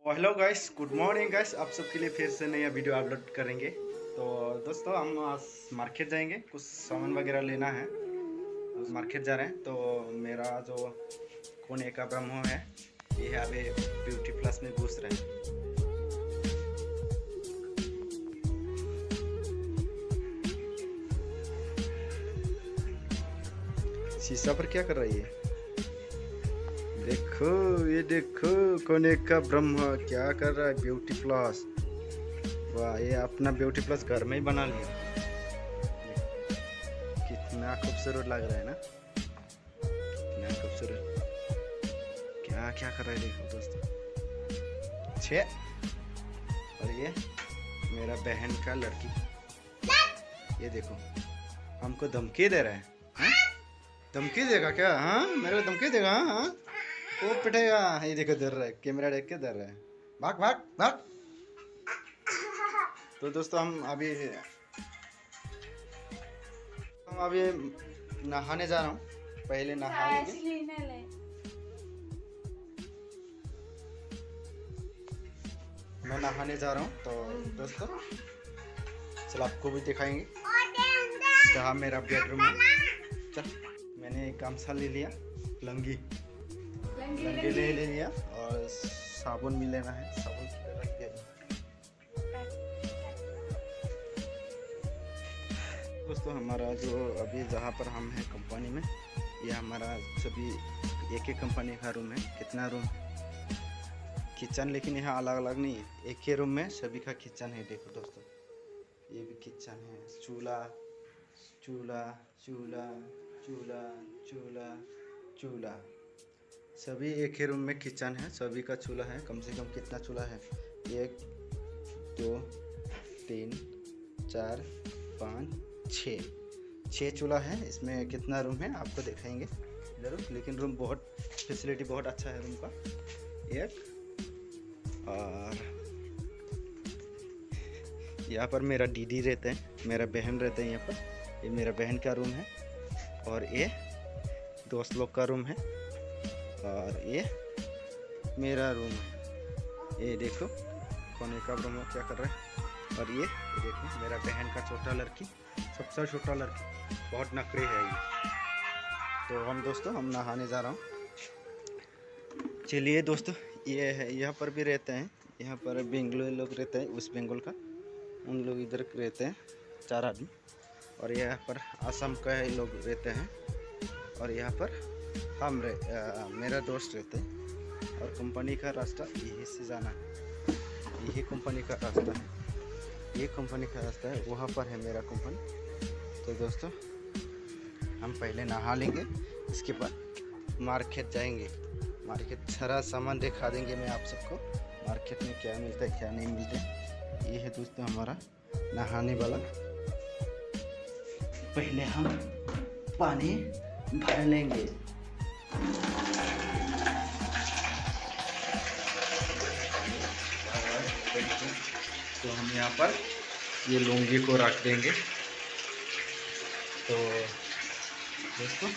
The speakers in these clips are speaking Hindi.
Hello guys, good morning guys. आप सबके लिए फिर से नया वीडियो अपलोड करेंगे। तो दोस्तों हम आज मार्केट जाएंगे, कुछ सामान वगैरह लेना है। उस मार्केट जा रहे हैं। तो मेरा जो कोने का ब्रह्मो है, ये है अभी ब्यूटी प्लस में घुस रहे हैं। शीशा पर क्या कर रही है? देखो, ये देखो कोने का ब्रह्म क्या कर रहा है, ब्यूटी प्लस। वाह, ये अपना ब्यूटी प्लस घर में ही बना लिया। कितना खूबसूरत लग रहा है ना, कितना खूबसूरत। क्या क्या कर रहा है देखो दोस्तों। छे। और ये मेरा बहन का लड़की, ये देखो हमको धमकी दे रहा है। धमकी देगा क्या? हाँ, मेरे को धमकी देगा। हाँ, वो पिटेगा। ये देखो डर रहा है, कैमरा देख के डर रहा है। भाग भाग भाग। तो दोस्तों हम अभी नहाने जा रहा हूँ। पहले नहा लेंगे। मैं नहाने जा रहा हूँ। तो दोस्तों चल आपको भी दिखाएंगे जहाँ मेरा बेडरूम है। चल, मैंने गामछा ले लिया, लंगी ले लिया और साबुन भी लेना है। साबुन रख दिया। दोस्तों हमारा जो अभी जहाँ पर हम हैं कंपनी में, ये हमारा सभी एक एक कंपनी का रूम है। कितना रूम, किचन, लेकिन यहाँ अलग अलग नहीं है, एक ही रूम में सभी का किचन है। देखो दोस्तों, ये भी किचन है। चूल्हा चूल्हा चूल्हा चूल्हा चूल्हा चूल्हा, सभी एक ही रूम में किचन है। सभी का चूल्हा है। कम से कम कितना चूल्हा है? 1 2 3 4 5 6 चूल्हा है। इसमें कितना रूम है आपको दिखाएंगे जरूर, लेकिन रूम बहुत फैसिलिटी बहुत अच्छा है रूम का। एक और यहाँ पर मेरा दीदी रहते हैं, मेरा बहन रहते हैं यहाँ पर। ये मेरा बहन का रूम है और ये दोस्त लोग का रूम है और ये मेरा रूम है। ये देखो कोने का ब्रह्म क्या कर रहा है। और ये देखो मेरा बहन का छोटा लड़की, सबसे छोटा लड़की, बहुत नखरे है ये। तो हम दोस्तों हम नहाने जा रहा हूँ। चलिए दोस्तों, ये है यहाँ पर भी रहते हैं। यहाँ पर बेंगलोर लोग रहते हैं, उस बंगाल का, उन लोग इधर रहते हैं 4 आदमी। और यहाँ पर असम का लोग रहते हैं। और यहाँ पर हम मेरा दोस्त रहते हैं। और कंपनी का रास्ता यही से जाना है, यही कंपनी का रास्ता है, ये कंपनी का रास्ता है, वहाँ पर है मेरा कंपनी। तो दोस्तों हम पहले नहा लेंगे, इसके बाद मार्केट जाएंगे। मार्केट सारा सामान दिखा देंगे मैं आप सबको, मार्केट में क्या मिलता है क्या नहीं मिलता है। ये है दोस्तों हमारा नहाने वाला। पहले हम पानी भर लेंगे। तो हम यहाँ पर ये लुंगी को रख देंगे। तो दोस्तों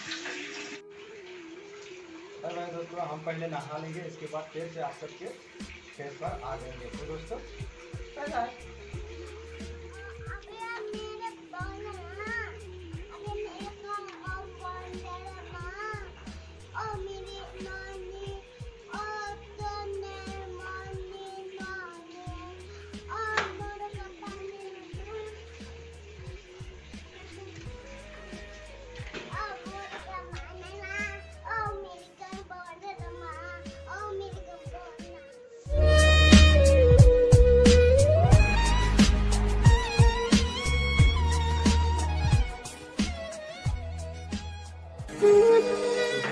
हम पहले नहा लेंगे, इसके बाद फिर से आप सबके फेस पर आ जाएंगे। तो दोस्तों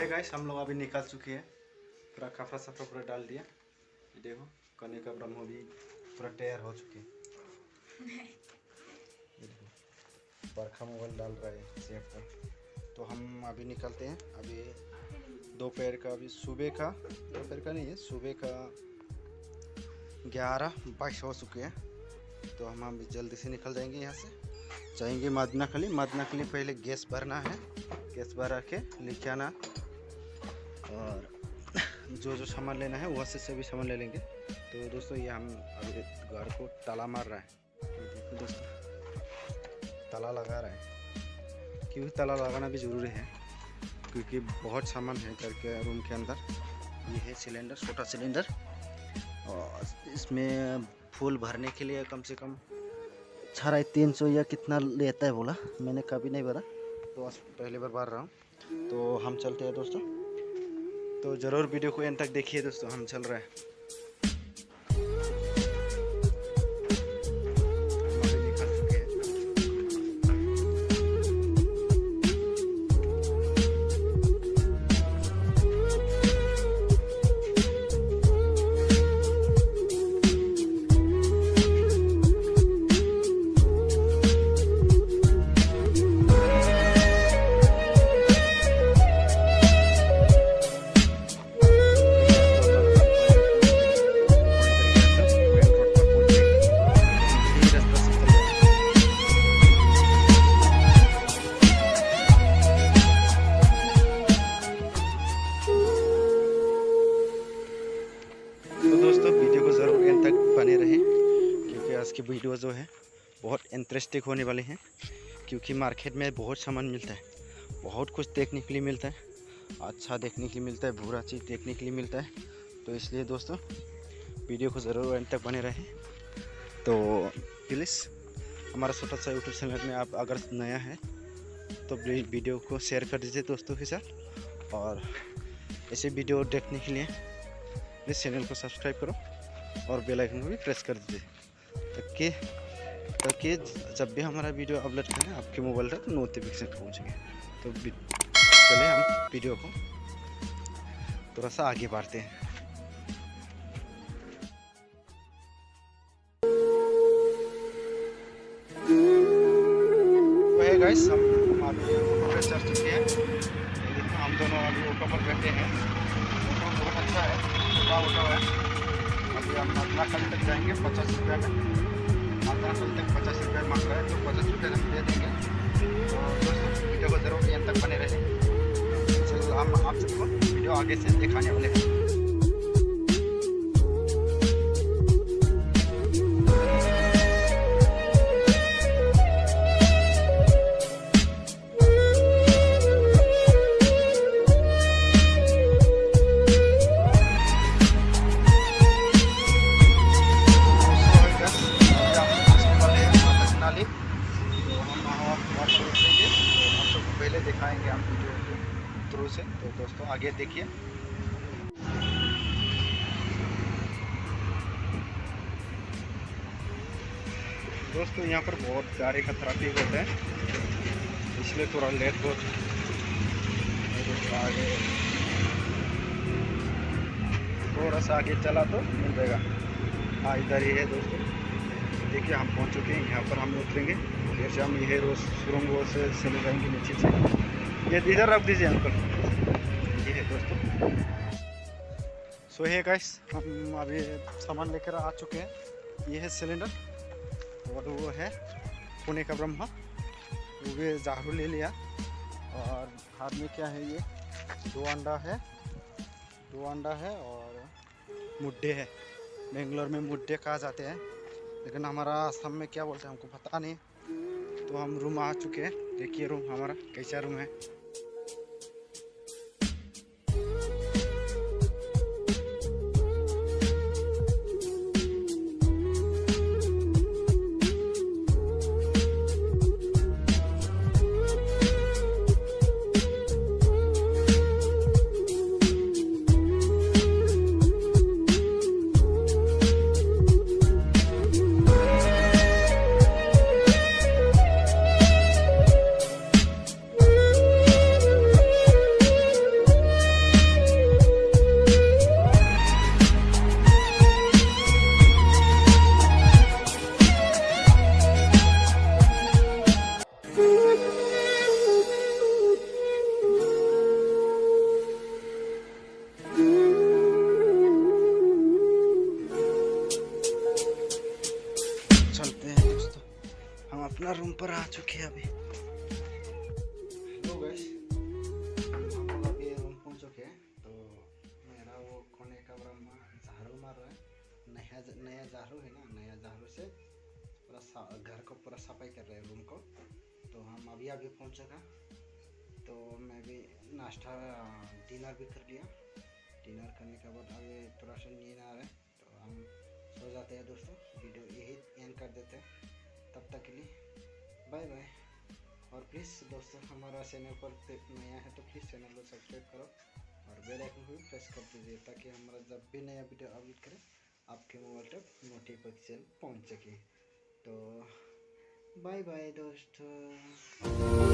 गाइस हम लोग अभी निकल चुके हैं। पूरा कपड़ा सफा पूरा डाल दिया। देखो कने का ब्रह्म भी पूरा तैयार हो चुके हैं। बरखा मोबाइल डाल रहा है सेफ पर। तो हम अभी निकलते हैं। अभी दोपहर का, अभी सुबह का, दोपहर का नहीं है, सुबह का 11:22 हो चुके हैं। तो हम अभी जल्दी से निकल जाएंगे यहाँ से, जाएंगे मदनाखली। मदनाखली पहले गैस भरना है, गैस भरा के लेके आना। और जो जो सामान लेना है वहाँ से सभी सामान ले लेंगे। तो तो दोस्तों ये हम अभी घर को ताला मार रहा है। ये देखो दोस्तों, ताला लगा रहा है, क्योंकि ताला लगाना भी ज़रूरी है क्योंकि बहुत सामान है घर के रूम के अंदर। ये है सिलेंडर, छोटा सिलेंडर, और इसमें फूल भरने के लिए कम से कम 350 या कितना लेता है बोला, मैंने कभी नहीं भरा, तो पहली बार भर रहा हूँ। तो हम चलते हैं दोस्तों, तो ज़रूर वीडियो को एंड तक देखिए दोस्तों। हम चल रहे हैं। आज की वीडियो जो है बहुत इंटरेस्टिंग होने वाले हैं, क्योंकि मार्केट में बहुत सामान मिलता है, बहुत कुछ देखने के लिए मिलता है, अच्छा देखने के लिए मिलता है, बुरा चीज़ देखने के लिए मिलता है। तो इसलिए दोस्तों वीडियो को ज़रूर अंत तक बने रहें। तो प्लीज़ हमारा छोटा सा यूट्यूब चैनल में आप अगर नया है तो प्लीज़ वीडियो को शेयर कर दीजिए दोस्तों के साथ, और ऐसे वीडियो देखने के लिए प्लीज़ चैनल को सब्सक्राइब करो और बेल आइकन को भी प्रेस कर दीजिए, ताकि जब भी हमारा वीडियो अपलोड करें आपके मोबाइल तक नोटिफिकेशन पहुँचेंगे। तो चलिए हम वीडियो को थोड़ा सा आगे बढ़ते हैं। तो है गाइस, हम अभी ऊपर पे चढ़ चुके हैं। हम दोनों अभी ऊपर पर बैठे हैं। तो बहुत अच्छा है, उठा है। अभी हम मात्राखल तक जाएंगे 50 रुपये में। मात्राखल तक 50 रुपये मांग रहा है, तो 50 रुपये हम दे देंगे। तो दोस्तों वीडियो को ज़रूर यहाँ तक बने रहें। चलो हम आप सबको वीडियो आगे से दिखाने वाले हैं। पहले दिखाएंगे हम वीडियो के थ्रू से, तो दोस्तों आगे देखिए। दोस्तों यहाँ पर बहुत गाड़ी का ट्रैफिक होता है, इसलिए थोड़ा लेट हो। आगे थोड़ा सा आगे चला तो मिल जाएगा। हाँ इधर ही है दोस्तों, देखिए हम पहुँच चुके हैं। यहाँ पर हम उतरेंगे, फिर से हम ये रोज सुरंगों से चले जाएंगे नीचे से। ये इधर रख दीजिए अंकल। ये है दोस्तों। सो है गाइस, हम अभी सामान लेकर आ चुके हैं। ये है सिलेंडर, और वो है पुणे का ब्रह्मा, वो भी झाड़ू ले लिया। और हाथ में क्या है, ये 2 अंडा है और मुड्डे है। बेंगलोर में मुड्डे कहा जाते हैं, लेकिन हमारा असम में क्या बोलते हैं हमको पता नहीं। तो हम रूम आ चुके हैं। देखिए रूम हमारा कैसा रूम है। अपना रूम पर आ चुके हैं अभी। हेलो गाइस, हम लोग अभी रूम पहुंच चुके हैं। तो मेरा वो कोने का ब्रह्मा झाड़ू मार रहा है, नया झाड़ू है ना, नया झाड़ू से पूरा घर को पूरा सफाई कर रहे हैं, रूम को। तो हम अभी अभी पहुँच जगह, तो मैं भी नाश्ता डिनर भी कर लिया। डिनर करने के बाद अभी थोड़ा सा नींद आ रहा है, तो हम सो जाते हैं दोस्तों। वीडियो यही एंड कर देते हैं, तब तक के लिए बाय बाय। और प्लीज़ दोस्तों, हमारा चैनल पर नया है तो प्लीज़ चैनल को सब्सक्राइब करो और बेल आइकन को भी प्रेस कर दीजिए, ताकि हमारा जब भी नया वीडियो अपलोड करें आपके मोबाइल तक नोटिफिकेशन पहुंच सके। तो बाय बाय दोस्तों।